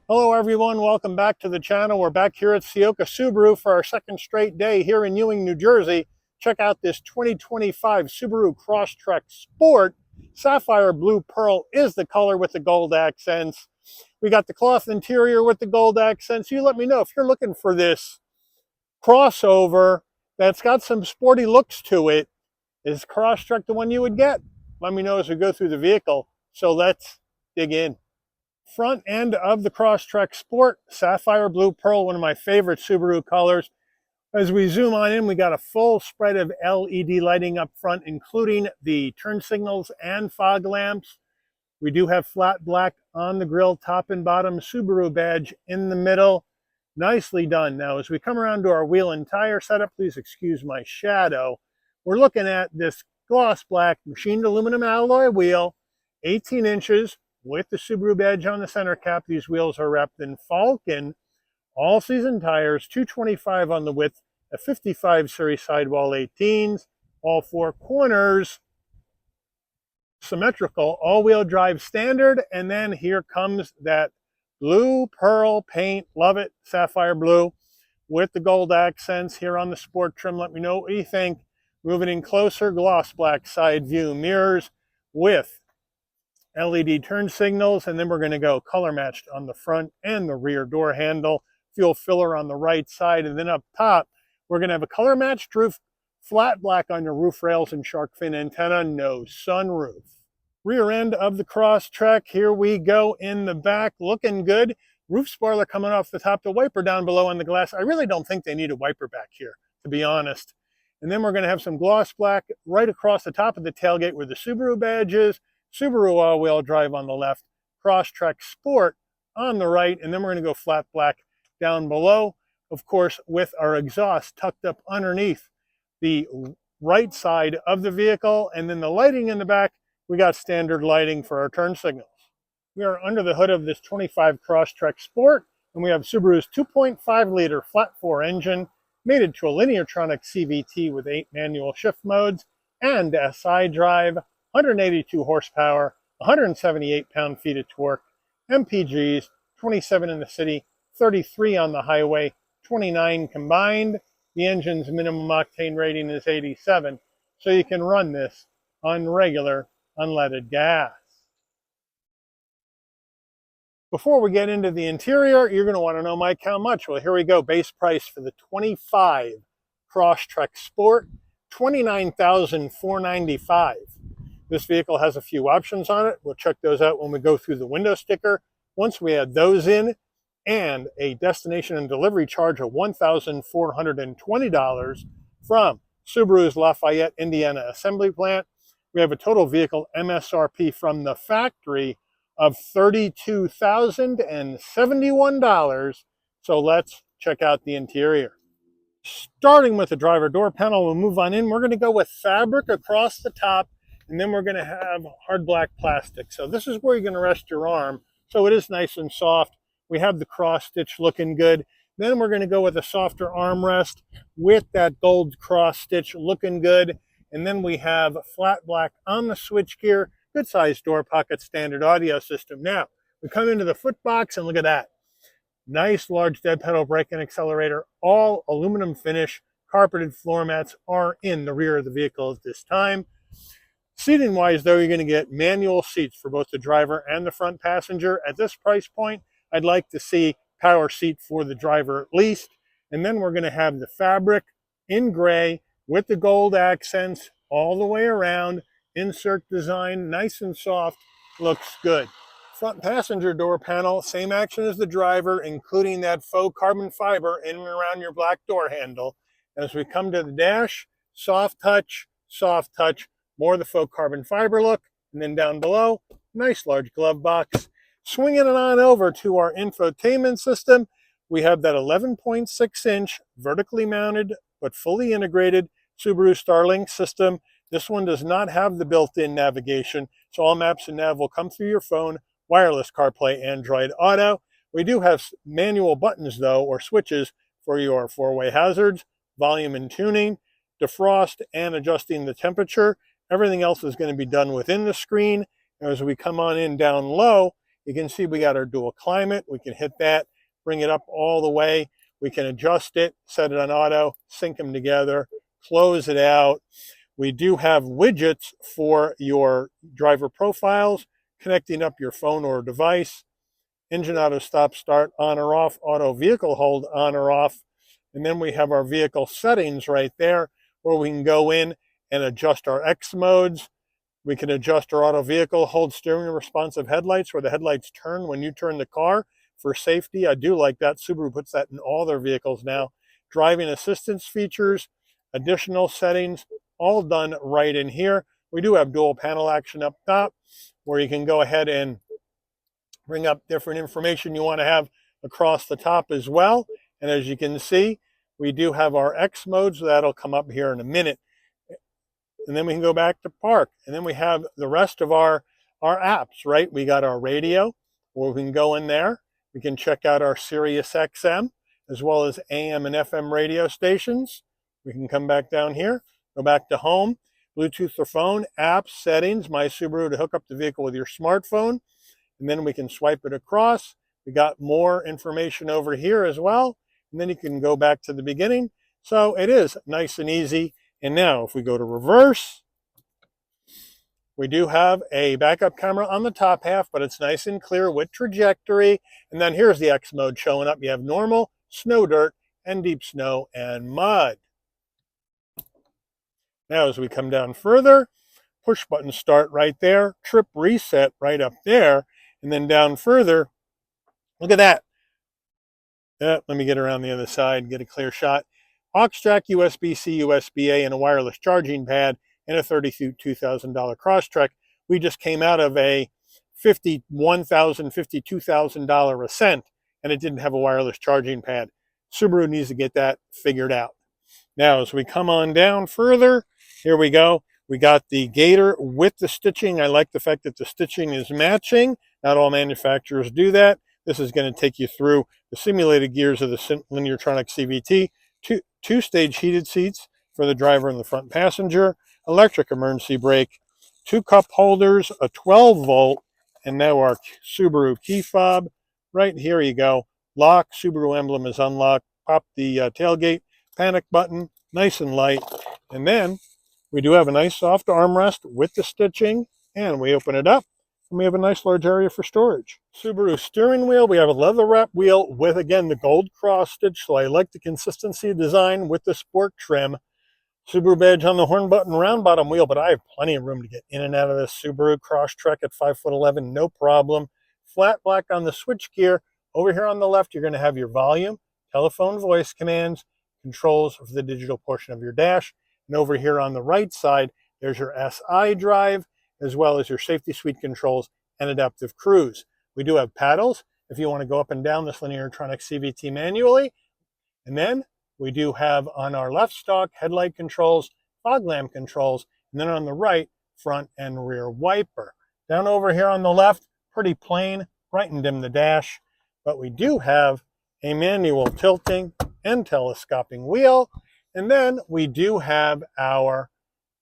Hello everyone, welcome back to the channel. We're back here at Ciocca Subaru for our second straight day here in Ewing, New Jersey. Check out this 2025 Subaru Crosstrek Sport. Sapphire blue pearl is the color with the gold accents. We got the cloth interior with the gold accents. You let me know if you're looking for this crossover that's got some sporty looks to it. Is Crosstrek the one you would get? Let me know as we go through the vehicle. So let's dig in. Front end of the Crosstrek Sport, sapphire blue pearl, one of my favorite Subaru colors. As we zoom on in, we got a full spread of LED lighting up front, including the turn signals and fog lamps. We do have flat black on the grille, top and bottom, Subaru badge in the middle. Nicely done. Now, as we come around to our wheel and tire setup, please excuse my shadow. We're looking at this gloss black machined aluminum alloy wheel, 18 inches, with the Subaru badge on the center cap. These wheels are wrapped in Falcon all-season tires, 225 on the width, a 55 series sidewall 18s, all four corners symmetrical, all-wheel drive standard, and then here comes that blue pearl paint. Love it, sapphire blue with the gold accents here on the sport trim. Let me know what you think. Moving in closer, gloss black side view mirrors with LED turn signals, and then we're going to go color matched on the front and the rear door handle, fuel filler on the right side, and then up top we're going to have a color matched roof, flat black on your roof rails and shark fin antenna, no sunroof. Rear end of the Crosstrek, here we go in the back, looking good. Roof spoiler coming off the top, the wiper down below on the glass. I really don't think they need a wiper back here, to be honest. And then we're going to have some gloss black right across the top of the tailgate where the Subaru badge is. Subaru all-wheel drive on the left, Crosstrek Sport on the right, and then we're going to go flat black down below, of course, with our exhaust tucked up underneath the right side of the vehicle. And then the lighting in the back, we got standard lighting for our turn signals. We are under the hood of this 25 Crosstrek Sport, and we have Subaru's 2.5-liter flat-4 engine, mated to a Lineartronic CVT with 8 manual shift modes and SI drive, 182 horsepower, 178 pound-feet of torque, MPGs, 27 in the city, 33 on the highway, 29 combined. The engine's minimum octane rating is 87, so you can run this on regular unleaded gas. Before we get into the interior, you're going to want to know, Mike, how much? Well, here we go. Base price for the 25 Crosstrek Sport, $29,495. This vehicle has a few options on it. We'll check those out when we go through the window sticker. Once we add those in, and a destination and delivery charge of $1,420 from Subaru's Lafayette, Indiana assembly plant, we have a total vehicle MSRP from the factory of $32,071. So let's check out the interior. Starting with the driver door panel, we'll move on in. We're going to go with fabric across the top, and then we're going to have hard black plastic. So this is where you're going to rest your arm. So it is nice and soft. We have the cross stitch looking good. Then we're going to go with a softer armrest with that gold cross stitch looking good. And then we have flat black on the switchgear, good sized door pocket, standard audio system. Now, we come into the foot box and look at that. Nice large dead pedal brake and accelerator, all aluminum finish. Carpeted floor mats are in the rear of the vehicle at this time. Seating wise, though, you're going to get manual seats for both the driver and the front passenger. At this price point, I'd like to see power seat for the driver at least. And then we're going to have the fabric in gray with the gold accents all the way around. Insert design, nice and soft, looks good. Front passenger door panel, same action as the driver, including that faux carbon fiber in and around your black door handle. As we come to the dash, soft touch, more of the faux carbon fiber look. And then down below, nice large glove box. Swinging it on over to our infotainment system, we have that 11.6-inch vertically mounted but fully integrated Subaru Starlink system. This one does not have the built-in navigation, so all maps and nav will come through your phone, wireless CarPlay, Android Auto. We do have manual buttons, though, or switches for your four-way hazards, volume and tuning, defrost, and adjusting the temperature. Everything else is going to be done within the screen. As we come on in down low, You can see we got our dual climate. We can hit that, bring it up all the way. We can adjust it, set it on auto, sync them together, close it out. We do have widgets for your driver profiles, connecting up your phone or device, engine auto stop start on or off, auto vehicle hold on or off. And then we have our vehicle settings right there where we can go in and adjust our X modes. We can adjust our auto vehicle hold steering responsive headlights where the headlights turn when you turn the car for safety. I do like that. Subaru puts that in all their vehicles now. Driving assistance features, additional settings, all done right in here. We do have dual panel action up top where you can go ahead and bring up different information you want to have across the top as well. And as you can see, we do have our X modes. That'll come up here in a minute. And then we can go back to park. And then we have the rest of our apps, right? We got our radio where we can go in there. We can check out our Sirius XM as well as AM and FM radio stations. We can come back down here, go back to home, Bluetooth or phone, apps, settings, My Subaru to hook up the vehicle with your smartphone. And then we can swipe it across. We got more information over here as well. And then you can go back to the beginning. So it is nice and easy. And now if we go to reverse, we do have a backup camera on the top half, but it's nice and clear with trajectory. And then here's the X mode showing up. You have normal, snow, dirt, and deep snow and mud. Now as we come down further, push button start right there, trip reset right up there, and then down further, look at that. Let me get around the other side, get a clear shot. Aux jack, USB-C, USB-A, and a wireless charging pad, and a $32,000 Crosstrek. We just came out of a $51,000, $52,000 Ascent, and it didn't have a wireless charging pad. Subaru needs to get that figured out. Now, as we come on down further, here we go. We got the Gator with the stitching. I like the fact that the stitching is matching. Not all manufacturers do that. This is going to take you through the simulated gears of the Lineartronic CVT. Two-stage heated seats for the driver and the front passenger, electric emergency brake, 2 cup holders, a 12-volt, and now our Subaru key fob. Right here you go. Lock, Subaru emblem is unlocked. Pop the tailgate, panic button, nice and light. And then we do have a nice soft armrest with the stitching, and we open it up, and we have a nice large area for storage. Subaru steering wheel, we have a leather wrap wheel with, again, the gold cross stitch, so I like the consistency of design with the sport trim. Subaru badge on the horn button, round bottom wheel, but I have plenty of room to get in and out of this Subaru Crosstrek at 5'11", no problem. Flat black on the switch gear. Over here on the left, you're going to have your volume, telephone voice commands, controls for the digital portion of your dash. And over here on the right side, there's your SI drive, as well as your safety suite controls and adaptive cruise. We do have paddles if you want to go up and down this Lineartronic CVT manually. And then we do have on our left stalk headlight controls, fog lamp controls, and then on the right, front and rear wiper. Down over here on the left, pretty plain, bright and dim the dash, but we do have a manual tilting and telescoping wheel. And then we do have our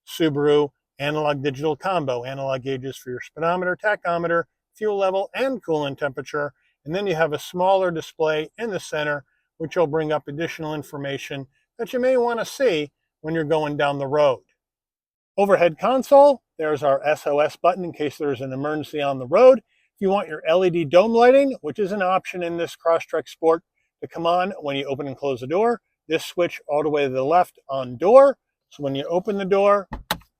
Subaru analog digital combo, analog gauges for your speedometer, tachometer, fuel level, and coolant temperature. And then you have a smaller display in the center, which will bring up additional information that you may want to see when you're going down the road. Overhead console, there's our SOS button in case there's an emergency on the road. If you want your LED dome lighting, which is an option in this Crosstrek Sport to come on when you open and close the door, this switch all the way to the left on door. So when you open the door,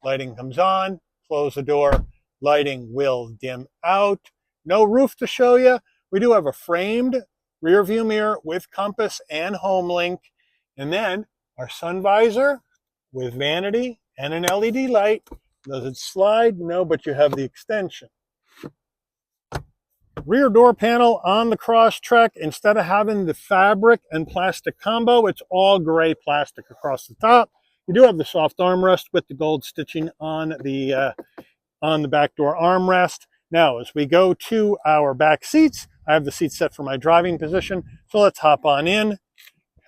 lighting comes on, close the door, lighting will dim out. No roof to show you. We do have a framed rear view mirror with compass and home link. And then our sun visor with vanity and an LED light. Does it slide? No, but you have the extension. Rear door panel on the Crosstrek, instead of having the fabric and plastic combo, it's all gray plastic across the top. You do have the soft armrest with the gold stitching on the back door armrest. Now, as we go to our back seats, I have the seat set for my driving position, so let's hop on in.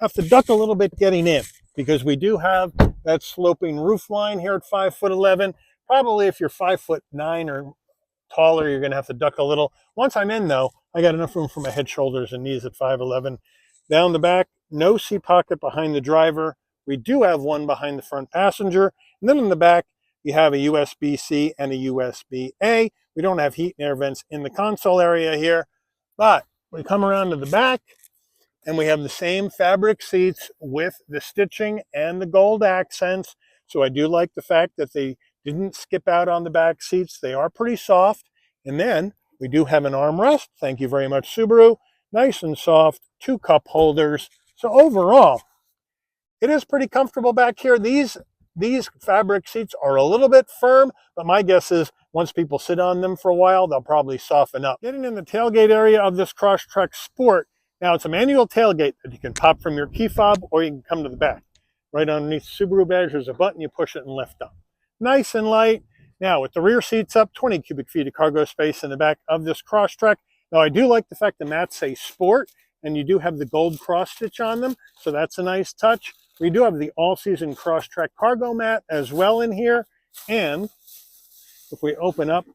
Have to duck a little bit getting in because we do have that sloping roof line here at 5'11". Probably if you're 5'9" or taller, you're going to have to duck a little. Once I'm in, though, I got enough room for my head, shoulders, and knees at 5'11". Down the back, no seat pocket behind the driver. We do have one behind the front passenger. And then in the back, you have a USB-C and a USB-A. We don't have heat and air vents in the console area here, but we come around to the back, and we have the same fabric seats with the stitching and the gold accents. So I do like the fact that they didn't skip out on the back seats. They are pretty soft. And then we do have an armrest. Thank you very much, Subaru. Nice and soft, 2 cup holders. So overall, it is pretty comfortable back here. These fabric seats are a little bit firm, but my guess is once people sit on them for a while, they'll probably soften up. Getting in the tailgate area of this Crosstrek Sport. Now, it's a manual tailgate that you can pop from your key fob, or you can come to the back. Right underneath the Subaru badge, there's a button, you push it and lift up. Nice and light. Now, with the rear seats up, 20 cubic feet of cargo space in the back of this Crosstrek. Now, I do like the fact the mats say Sport, and you do have the gold cross stitch on them, so that's a nice touch. We do have the all-season Crosstrek cargo mat as well in here, and if we open up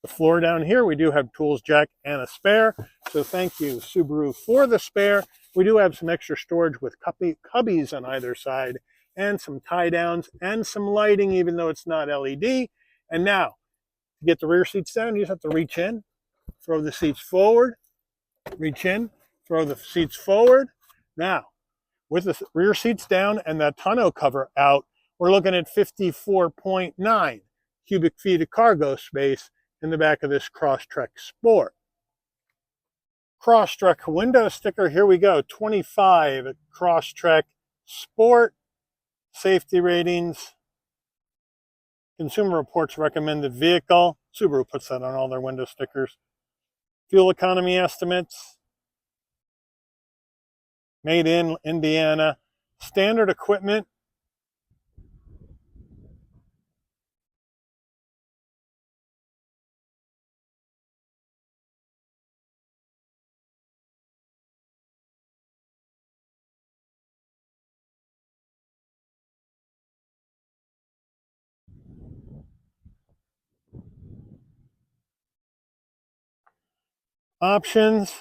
the floor down here, we do have tools jack and a spare. So thank you, Subaru, for the spare. We do have some extra storage with cubbies on either side and some tie downs and some lighting, even though it's not LED. And now, to get the rear seats down, you just have to reach in, throw the seats forward, reach in, throw the seats forward. Now, with the rear seats down and that tonneau cover out, we're looking at 54.9 cubic feet of cargo space in the back of this Crosstrek Sport. Crosstrek window sticker, here we go, 25 at Crosstrek Sport. Safety ratings, Consumer Reports recommended vehicle. Subaru puts that on all their window stickers. Fuel economy estimates. Made in Indiana. Standard equipment. Options.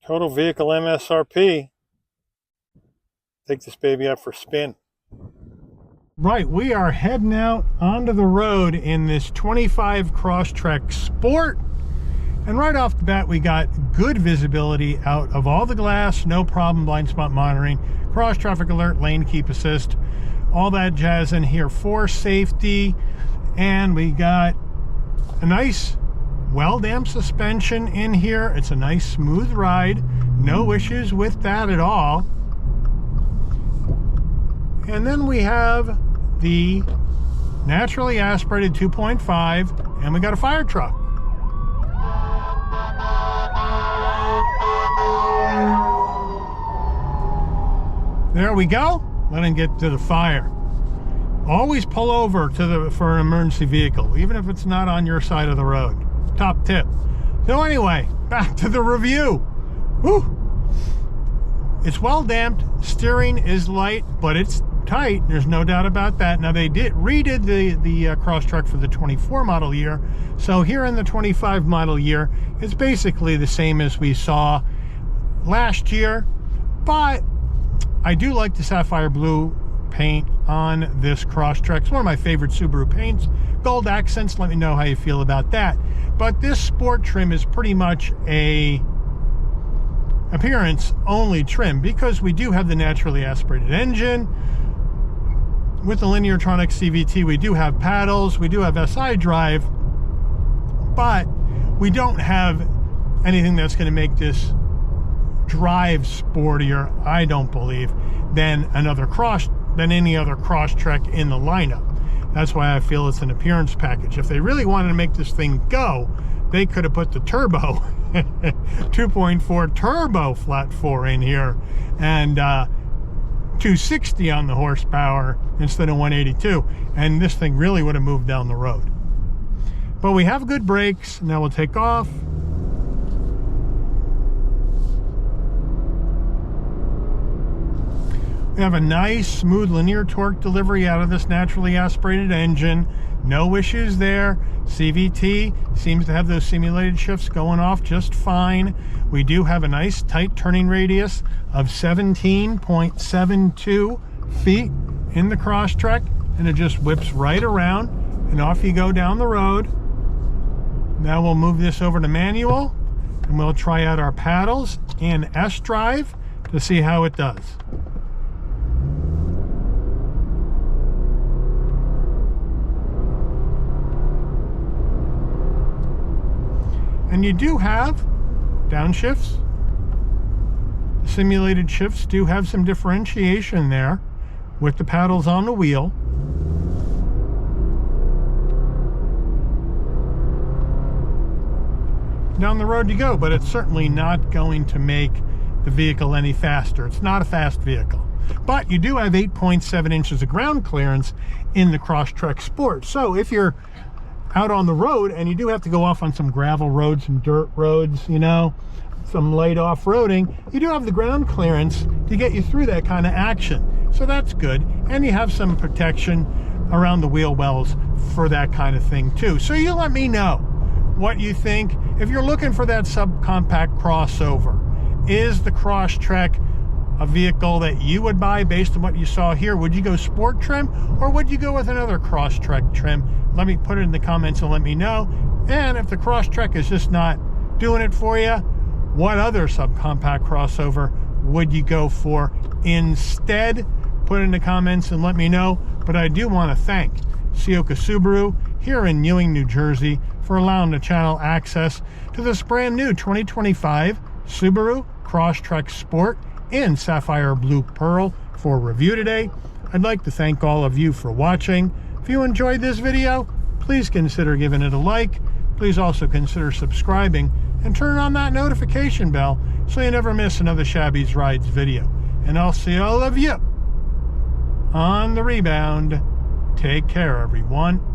Total vehicle MSRP. Take this baby out for a spin. Right, we are heading out onto the road in this 25 Crosstrek Sport. And right off the bat, we got good visibility out of all the glass, no problem, blind spot monitoring, cross traffic alert, lane keep assist, all that jazz in here for safety. And we got a nice well-damped suspension in here. It's a nice smooth ride, no issues with that at all. And then we have the naturally aspirated 2.5, and we got a fire truck. There we go. Let him get to the fire. Always pull over for an emergency vehicle, even if it's not on your side of the road. Top tip. So anyway, back to the review. Woo! It's well damped. Steering is light, but it's tight. There's no doubt about that. Now they redid the Crosstrek for the 24 model year. So here in the 25 model year, it's basically the same as we saw last year, but I do like the sapphire blue paint on this Crosstrek. It's one of my favorite Subaru paints. Gold accents, let me know how you feel about that. But this sport trim is pretty much a appearance only trim because we do have the naturally aspirated engine. With the Lineartronic CVT, we do have paddles, we do have SI drive, but we don't have anything that's going to make this drive sportier, I don't believe, than any other Crosstrek in the lineup. That's why I feel it's an appearance package. If they really wanted to make this thing go, they could have put the turbo 2.4 turbo flat 4 in here and 260 on the horsepower instead of 182, and this thing really would have moved down the road. But we have good brakes. Now we'll take off. We have a nice, smooth linear torque delivery out of this naturally aspirated engine. No issues there. CVT seems to have those simulated shifts going off just fine. We do have a nice tight turning radius of 17.72 feet in the Crosstrek, and it just whips right around and off you go down the road. Now we'll move this over to manual and we'll try out our paddles and S-Drive to see how it does. And you do have downshifts. Simulated shifts do have some differentiation there with the paddles on the wheel. Down the road you go, but it's certainly not going to make the vehicle any faster. It's not a fast vehicle. But you do have 8.7 inches of ground clearance in the Crosstrek Sport. So if you're out on the road and you do have to go off on some gravel roads, some dirt roads, you know, some light off-roading, you do have the ground clearance to get you through that kind of action. So that's good. And you have some protection around the wheel wells for that kind of thing too. So you let me know what you think. If you're looking for that subcompact crossover, is the Crosstrek a vehicle that you would buy based on what you saw here? Would you go sport trim or would you go with another Crosstrek trim? Let me put it in the comments and let me know. And if the Crosstrek is just not doing it for you, what other subcompact crossover would you go for instead? Put it in the comments and let me know. But I do want to thank Ciocca Subaru here in Ewing, New Jersey for allowing the channel access to this brand new 2025 Subaru Crosstrek Sport in Sapphire Blue Pearl for review today. I'd like to thank all of you for watching. If you enjoyed this video, please consider giving it a like. Please also consider subscribing and turn on that notification bell so you never miss another Shabby's Rides video. And I'll see all of you on the rebound. Take care, everyone.